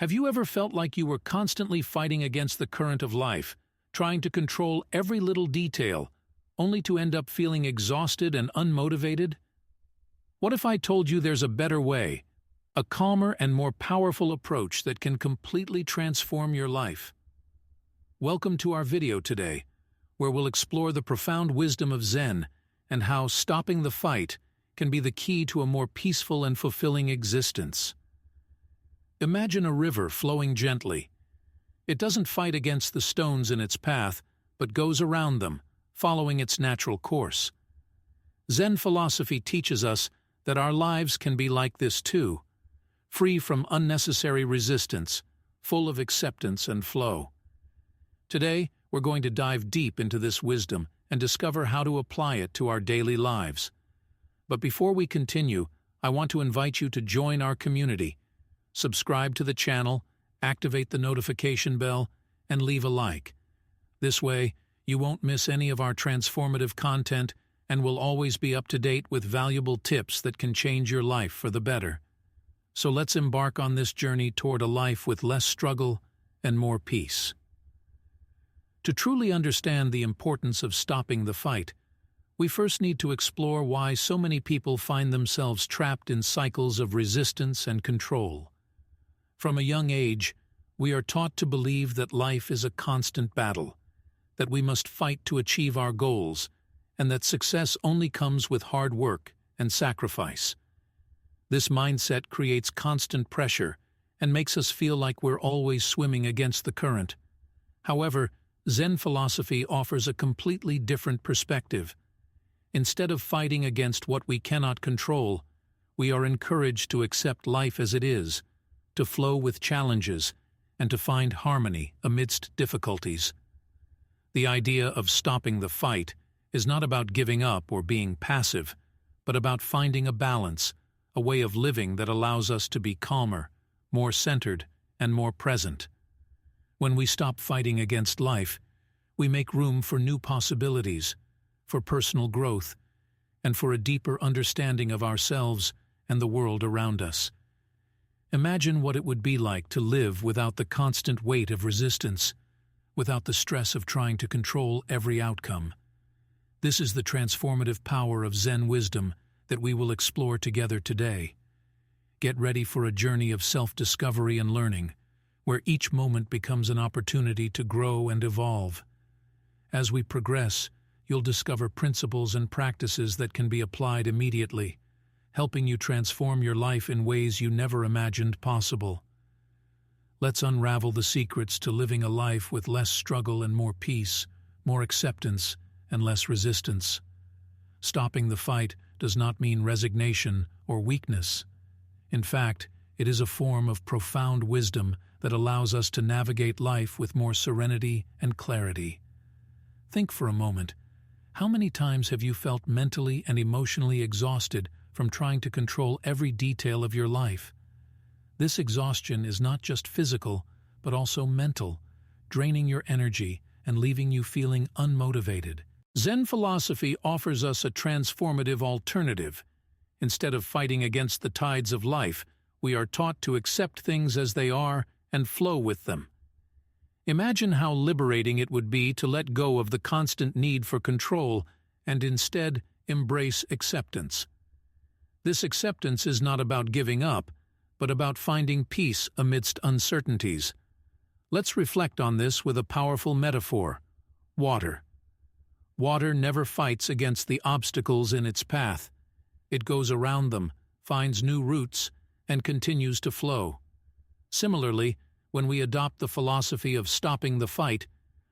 Have you ever felt like you were constantly fighting against the current of life, trying to control every little detail, only to end up feeling exhausted and unmotivated? What if I told you there's a better way, a calmer and more powerful approach that can completely transform your life? Welcome to our video today, where we'll explore the profound wisdom of Zen and how stopping the fight can be the key to a more peaceful and fulfilling existence. Imagine a river flowing gently. It doesn't fight against the stones in its path, but goes around them, following its natural course. Zen philosophy teaches us that our lives can be like this too, free from unnecessary resistance, full of acceptance and flow. Today, we're going to dive deep into this wisdom and discover how to apply it to our daily lives. But before we continue, I want to invite you to join our community. Subscribe to the channel, activate the notification bell, and leave a like. This way, you won't miss any of our transformative content and will always be up to date with valuable tips that can change your life for the better. So let's embark on this journey toward a life with less struggle and more peace. To truly understand the importance of stopping the fight, we first need to explore why so many people find themselves trapped in cycles of resistance and control. From a young age, we are taught to believe that life is a constant battle, that we must fight to achieve our goals, and that success only comes with hard work and sacrifice. This mindset creates constant pressure and makes us feel like we're always swimming against the current. However, Zen philosophy offers a completely different perspective. Instead of fighting against what we cannot control, we are encouraged to accept life as it is, to flow with challenges, and to find harmony amidst difficulties. The idea of stopping the fight is not about giving up or being passive, but about finding a balance, a way of living that allows us to be calmer, more centered, and more present. When we stop fighting against life, we make room for new possibilities, for personal growth, and for a deeper understanding of ourselves and the world around us. Imagine what it would be like to live without the constant weight of resistance, without the stress of trying to control every outcome. This is the transformative power of Zen wisdom that we will explore together today. Get ready for a journey of self-discovery and learning, where each moment becomes an opportunity to grow and evolve. As we progress, you'll discover principles and practices that can be applied immediately, helping you transform your life in ways you never imagined possible. Let's unravel the secrets to living a life with less struggle and more peace, more acceptance, and less resistance. Stopping the fight does not mean resignation or weakness. In fact, it is a form of profound wisdom that allows us to navigate life with more serenity and clarity. Think for a moment. How many times have you felt mentally and emotionally exhausted from trying to control every detail of your life? This exhaustion is not just physical, but also mental, draining your energy and leaving you feeling unmotivated. Zen philosophy offers us a transformative alternative. Instead of fighting against the tides of life, we are taught to accept things as they are and flow with them. Imagine how liberating it would be to let go of the constant need for control and instead embrace acceptance. This acceptance is not about giving up, but about finding peace amidst uncertainties. Let's reflect on this with a powerful metaphor: water. Water never fights against the obstacles in its path. It goes around them, finds new routes, and continues to flow. Similarly, when we adopt the philosophy of stopping the fight,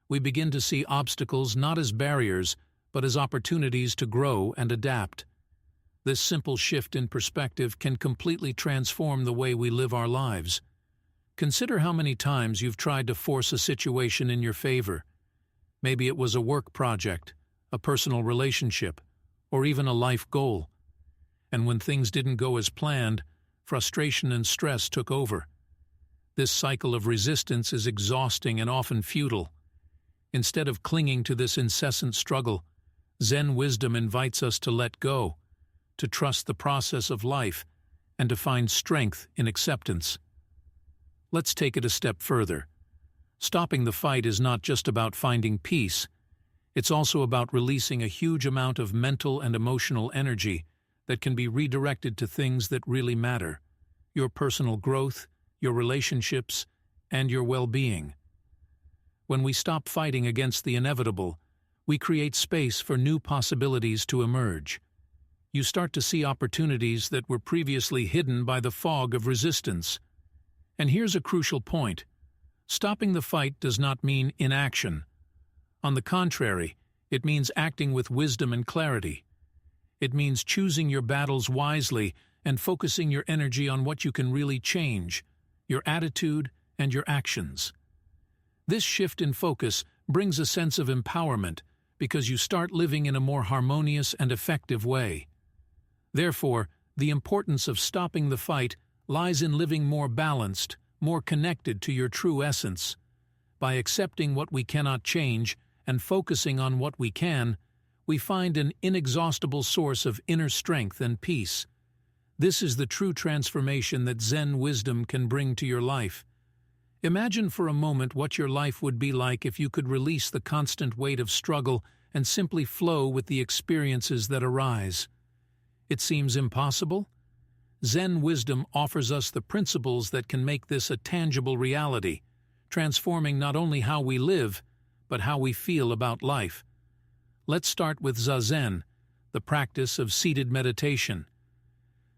we begin to see obstacles not as barriers, but as opportunities to grow and adapt. This simple shift in perspective can completely transform the way we live our lives. Consider how many times you've tried to force a situation in your favor. Maybe it was a work project, a personal relationship, or even a life goal. And when things didn't go as planned, frustration and stress took over. This cycle of resistance is exhausting and often futile. Instead of clinging to this incessant struggle, Zen wisdom invites us to let go, to trust the process of life, and to find strength in acceptance. Let's take it a step further. Stopping the fight is not just about finding peace. It's also about releasing a huge amount of mental and emotional energy that can be redirected to things that really matter: your personal growth, your relationships, and your well-being. When we stop fighting against the inevitable, we create space for new possibilities to emerge. You start to see opportunities that were previously hidden by the fog of resistance. And here's a crucial point. Stopping the fight does not mean inaction. On the contrary, it means acting with wisdom and clarity. It means choosing your battles wisely and focusing your energy on what you can really change: your attitude and your actions. This shift in focus brings a sense of empowerment because you start living in a more harmonious and effective way. Therefore, the importance of stopping the fight lies in living more balanced, more connected to your true essence. By accepting what we cannot change and focusing on what we can, we find an inexhaustible source of inner strength and peace. This is the true transformation that Zen wisdom can bring to your life. Imagine for a moment what your life would be like if you could release the constant weight of struggle and simply flow with the experiences that arise. It seems impossible? Zen wisdom offers us the principles that can make this a tangible reality, transforming not only how we live, but how we feel about life. Let's start with Zazen, the practice of seated meditation.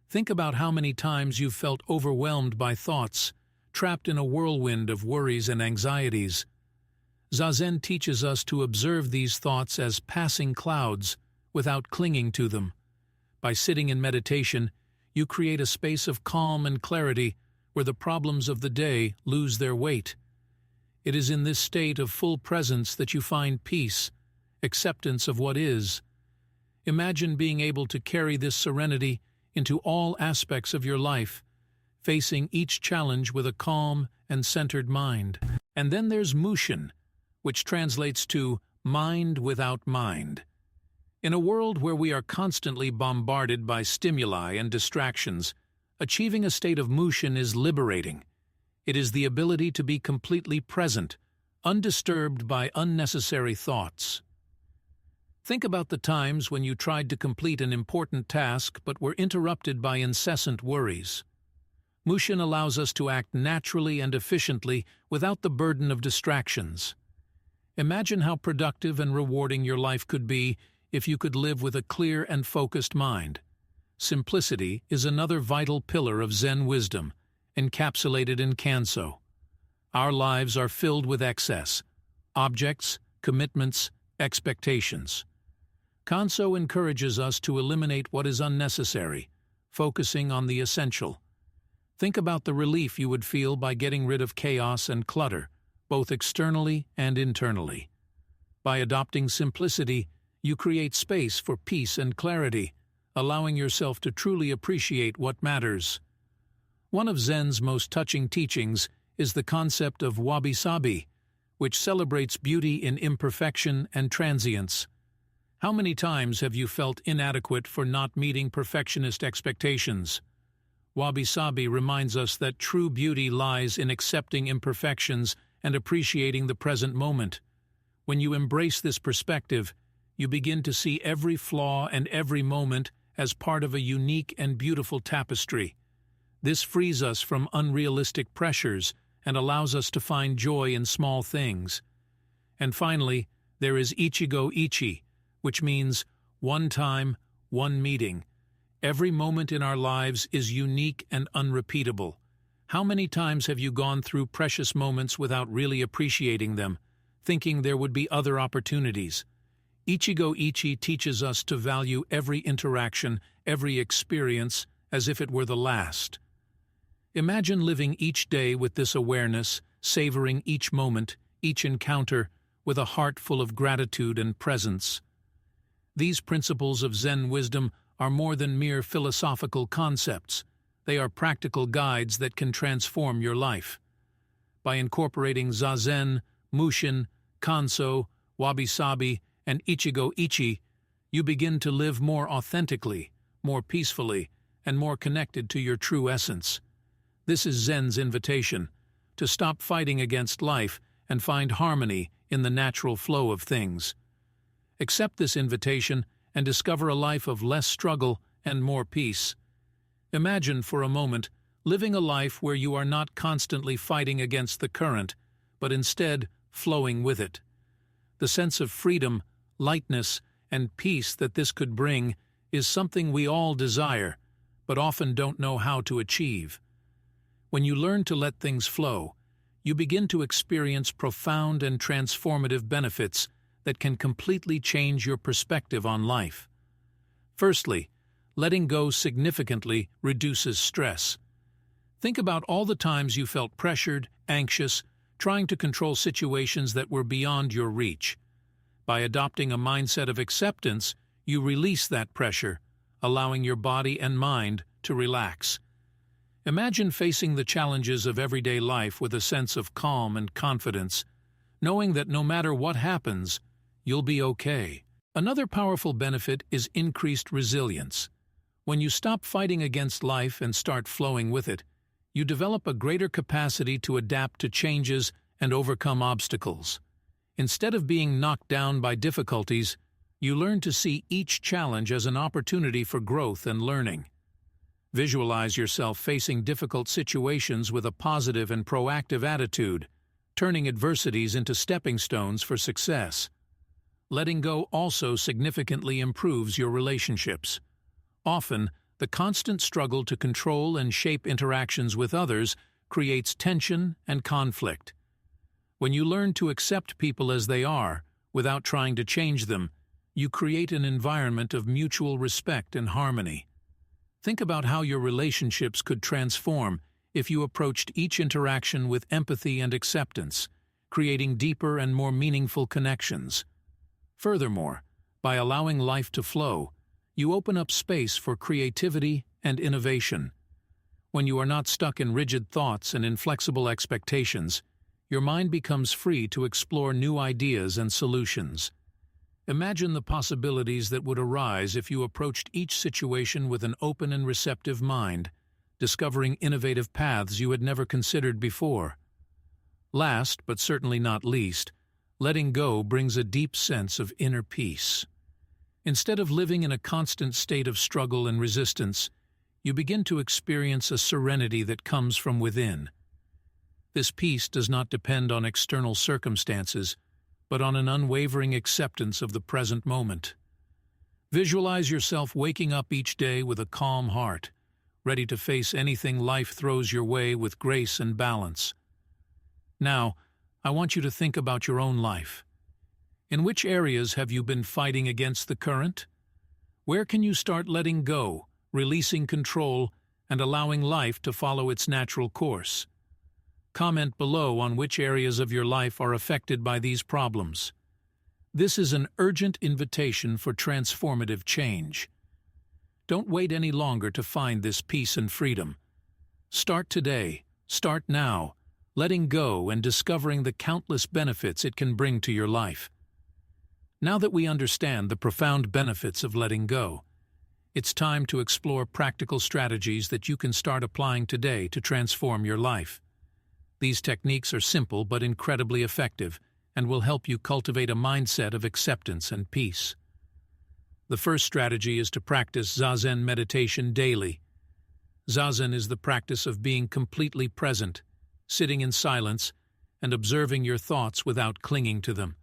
Think about how many times you've felt overwhelmed by thoughts, trapped in a whirlwind of worries and anxieties. Zazen teaches us to observe these thoughts as passing clouds without clinging to them. By sitting in meditation, you create a space of calm and clarity where the problems of the day lose their weight. It is in this state of full presence that you find peace, acceptance of what is. Imagine being able to carry this serenity into all aspects of your life, facing each challenge with a calm and centered mind. And then there's Mushin, which translates to mind without mind. In a world where we are constantly bombarded by stimuli and distractions, achieving a state of Mushin is liberating. It is the ability to be completely present, undisturbed by unnecessary thoughts. Think about the times when you tried to complete an important task but were interrupted by incessant worries. Mushin allows us to act naturally and efficiently without the burden of distractions. Imagine how productive and rewarding your life could be if you could live with a clear and focused mind. Simplicity is another vital pillar of Zen wisdom, encapsulated in Kanso. Our lives are filled with excess: objects, commitments, expectations. Kanso encourages us to eliminate what is unnecessary, focusing on the essential. Think about the relief you would feel by getting rid of chaos and clutter, both externally and internally. By adopting simplicity, you create space for peace and clarity, allowing yourself to truly appreciate what matters. One of Zen's most touching teachings is the concept of wabi-sabi, which celebrates beauty in imperfection and transience. How many times have you felt inadequate for not meeting perfectionist expectations? Wabi-sabi reminds us that true beauty lies in accepting imperfections and appreciating the present moment. When you embrace this perspective, you begin to see every flaw and every moment as part of a unique and beautiful tapestry. This frees us from unrealistic pressures and allows us to find joy in small things. And finally, there is Ichigo Ichi, which means one time, one meeting. Every moment in our lives is unique and unrepeatable. How many times have you gone through precious moments without really appreciating them, thinking there would be other opportunities? Ichigo Ichi teaches us to value every interaction, every experience, as if it were the last. Imagine living each day with this awareness, savoring each moment, each encounter, with a heart full of gratitude and presence. These principles of Zen wisdom are more than mere philosophical concepts. They are practical guides that can transform your life. By incorporating Zazen, Mushin, Kanso, Wabi-sabi, and Ichigo Ichi, you begin to live more authentically, more peacefully, and more connected to your true essence. This is Zen's invitation. to stop fighting against life and find harmony in the natural flow of things. Accept this invitation and discover a life of less struggle and more peace. Imagine for a moment living a life where you are not constantly fighting against the current, but instead flowing with it. The sense of freedom, lightness, and peace that this could bring is something we all desire, but often don't know how to achieve. When you learn to let things flow, you begin to experience profound and transformative benefits that can completely change your perspective on life. Firstly, letting go significantly reduces stress. Think about all the times you felt pressured, anxious, trying to control situations that were beyond your reach. By adopting a mindset of acceptance, you release that pressure, allowing your body and mind to relax. Imagine facing the challenges of everyday life with a sense of calm and confidence, knowing that no matter what happens, you'll be okay. Another powerful benefit is increased resilience. When you stop fighting against life and start flowing with it, you develop a greater capacity to adapt to changes and overcome obstacles. Instead of being knocked down by difficulties, you learn to see each challenge as an opportunity for growth and learning. Visualize yourself facing difficult situations with a positive and proactive attitude, turning adversities into stepping stones for success. Letting go also significantly improves your relationships. Often, the constant struggle to control and shape interactions with others creates tension and conflict. When you learn to accept people as they are, without trying to change them, you create an environment of mutual respect and harmony. Think about how your relationships could transform if you approached each interaction with empathy and acceptance, creating deeper and more meaningful connections. Furthermore, by allowing life to flow, you open up space for creativity and innovation. When you are not stuck in rigid thoughts and inflexible expectations, your mind becomes free to explore new ideas and solutions. Imagine the possibilities that would arise if you approached each situation with an open and receptive mind, discovering innovative paths you had never considered before. Last, but certainly not least, letting go brings a deep sense of inner peace. Instead of living in a constant state of struggle and resistance, you begin to experience a serenity that comes from within. This peace does not depend on external circumstances, but on an unwavering acceptance of the present moment. Visualize yourself waking up each day with a calm heart, ready to face anything life throws your way with grace and balance. Now, I want you to think about your own life. In which areas have you been fighting against the current? Where can you start letting go, releasing control, and allowing life to follow its natural course? Comment below on which areas of your life are affected by these problems. This is an urgent invitation for transformative change. Don't wait any longer to find this peace and freedom. Start today, start now, letting go and discovering the countless benefits it can bring to your life. Now that we understand the profound benefits of letting go, it's time to explore practical strategies that you can start applying today to transform your life. These techniques are simple but incredibly effective and will help you cultivate a mindset of acceptance and peace. The first strategy is to practice Zazen meditation daily. Zazen is the practice of being completely present, sitting in silence, and observing your thoughts without clinging to them.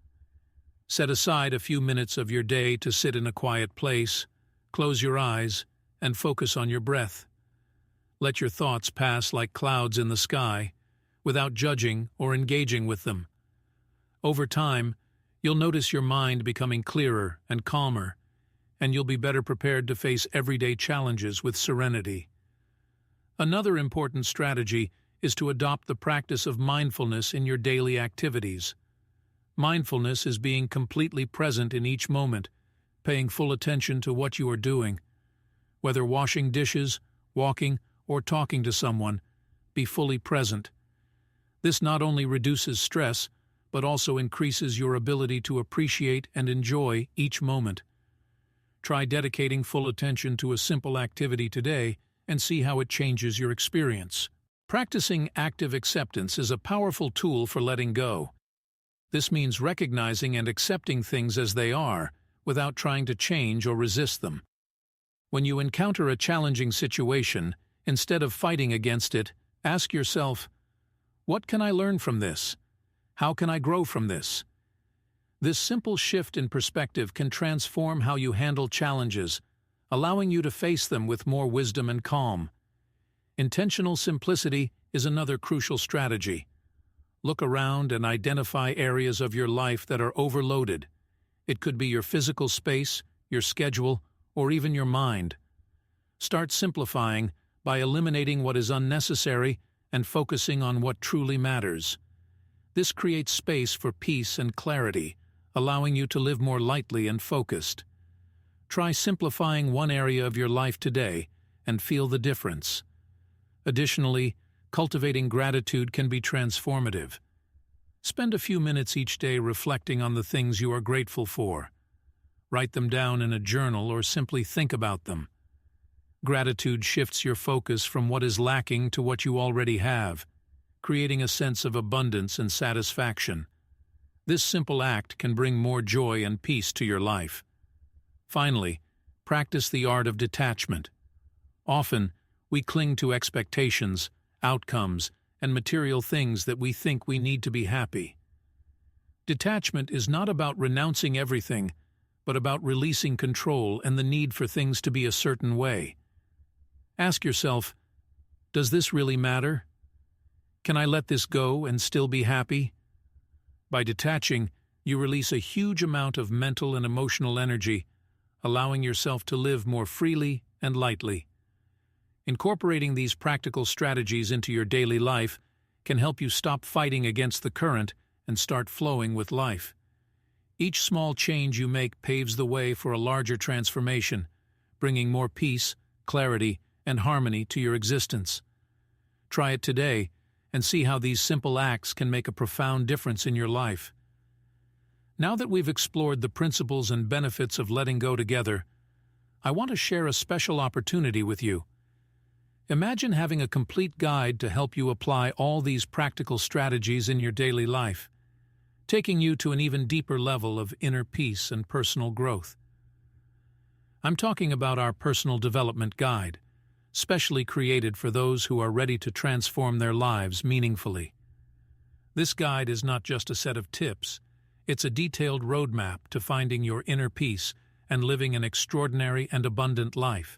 Set aside a few minutes of your day to sit in a quiet place, close your eyes, and focus on your breath. Let your thoughts pass like clouds in the sky, without judging or engaging with them. Over time, you'll notice your mind becoming clearer and calmer, and you'll be better prepared to face everyday challenges with serenity. Another important strategy is to adopt the practice of mindfulness in your daily activities. Mindfulness is being completely present in each moment, paying full attention to what you are doing. Whether washing dishes, walking, or talking to someone, be fully present. This not only reduces stress, but also increases your ability to appreciate and enjoy each moment. Try dedicating full attention to a simple activity today and see how it changes your experience. Practicing active acceptance is a powerful tool for letting go. This means recognizing and accepting things as they are, without trying to change or resist them. When you encounter a challenging situation, instead of fighting against it, ask yourself, what can I learn from this? How can I grow from this? This simple shift in perspective can transform how you handle challenges, allowing you to face them with more wisdom and calm. Intentional simplicity is another crucial strategy. Look around and identify areas of your life that are overloaded. It could be your physical space, your schedule, or even your mind. Start simplifying by eliminating what is unnecessary and focusing on what truly matters. This creates space for peace and clarity, allowing you to live more lightly and focused. Try simplifying one area of your life today and feel the difference. Additionally, cultivating gratitude can be transformative. Spend a few minutes each day reflecting on the things you are grateful for. Write them down in a journal or simply think about them. Gratitude shifts your focus from what is lacking to what you already have, creating a sense of abundance and satisfaction. This simple act can bring more joy and peace to your life. Finally, practice the art of detachment. Often, we cling to expectations, outcomes, and material things that we think we need to be happy. Detachment is not about renouncing everything, but about releasing control and the need for things to be a certain way. Ask yourself, does this really matter? Can I let this go and still be happy? By detaching, you release a huge amount of mental and emotional energy, allowing yourself to live more freely and lightly. Incorporating these practical strategies into your daily life can help you stop fighting against the current and start flowing with life. Each small change you make paves the way for a larger transformation, bringing more peace, clarity, and harmony to your existence. Try it today and see how these simple acts can make a profound difference in your life. Now that we've explored the principles and benefits of letting go together, I want to share a special opportunity with you. Imagine having a complete guide to help you apply all these practical strategies in your daily life, taking you to an even deeper level of inner peace and personal growth. I'm talking about our personal development guide, specially created for those who are ready to transform their lives meaningfully. This guide is not just a set of tips, it's a detailed roadmap to finding your inner peace and living an extraordinary and abundant life.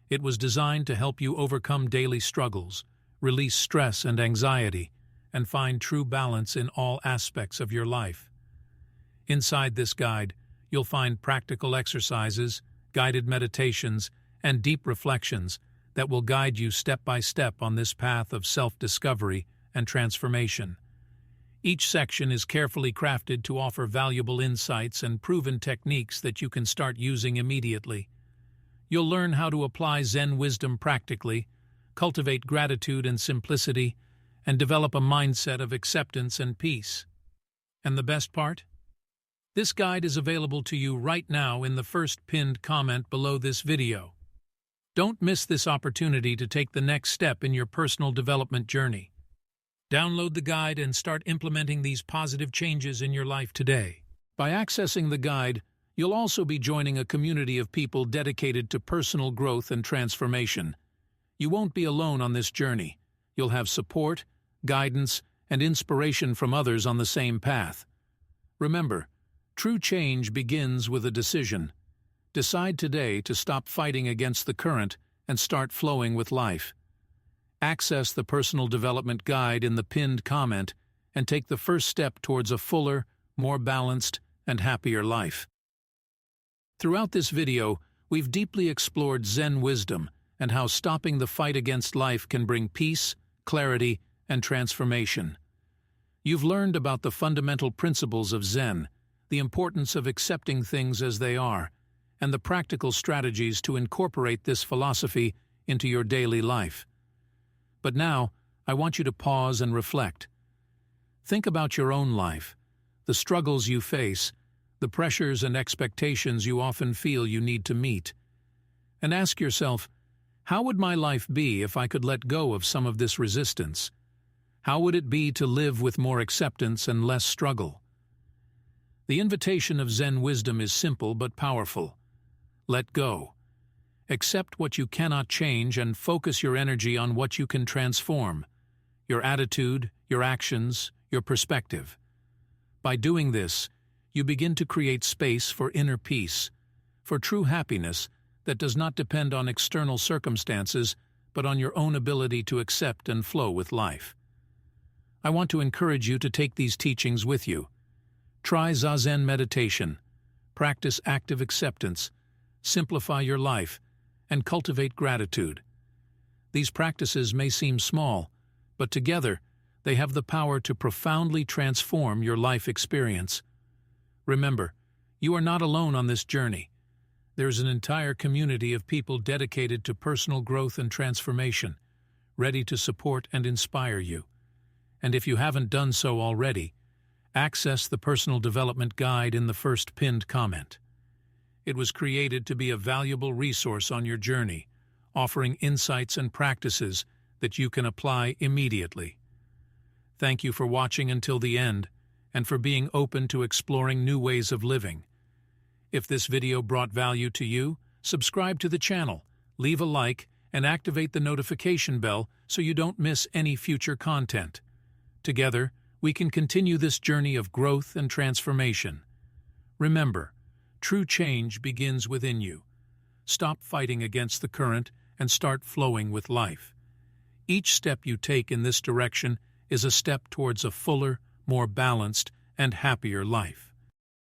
It was designed to help you overcome daily struggles, release stress and anxiety, and find true balance in all aspects of your life. Inside this guide, you'll find practical exercises, guided meditations, and deep reflections that will guide you step by step on this path of self-discovery and transformation. Each section is carefully crafted to offer valuable insights and proven techniques that you can start using immediately. You'll learn how to apply Zen wisdom practically, cultivate gratitude and simplicity, and develop a mindset of acceptance and peace. And the best part? This guide is available to you right now in the first pinned comment below this video. Don't miss this opportunity to take the next step in your personal development journey. Download the guide and start implementing these positive changes in your life today. By accessing the guide, you'll also be joining a community of people dedicated to personal growth and transformation. You won't be alone on this journey. You'll have support, guidance, and inspiration from others on the same path. Remember, true change begins with a decision. Decide today to stop fighting against the current and start flowing with life. Access the Personal Development Guide in the pinned comment and take the first step towards a fuller, more balanced, and happier life. Throughout this video, we've deeply explored Zen wisdom and how stopping the fight against life can bring peace, clarity, and transformation. You've learned about the fundamental principles of Zen, the importance of accepting things as they are, and the practical strategies to incorporate this philosophy into your daily life. But now, I want you to pause and reflect. Think about your own life, the struggles you face, the pressures and expectations you often feel you need to meet. And ask yourself, How would my life be if I could let go of some of this resistance? How would it be to live with more acceptance and less struggle? The invitation of Zen wisdom is simple but powerful. Let go. Accept what you cannot change and focus your energy on what you can transform: your attitude, your actions, your perspective. By doing this, you begin to create space for inner peace, for true happiness that does not depend on external circumstances, but on your own ability to accept and flow with life. I want to encourage you to take these teachings with you. Try Zazen meditation, practice active acceptance, simplify your life, and cultivate gratitude. These practices may seem small, but together they have the power to profoundly transform your life experience. Remember, you are not alone on this journey. There's an entire community of people dedicated to personal growth and transformation, ready to support and inspire you. And if you haven't done so already, access the Personal Development Guide in the first pinned comment. It was created to be a valuable resource on your journey, offering insights and practices that you can apply immediately. Thank you for watching until the end, and for being open to exploring new ways of living. If this video brought value to you, subscribe to the channel, leave a like, and activate the notification bell so you don't miss any future content. Together, we can continue this journey of growth and transformation. Remember, true change begins within you. Stop fighting against the current and start flowing with life. Each step you take in this direction is a step towards a fuller, more balanced, and happier life.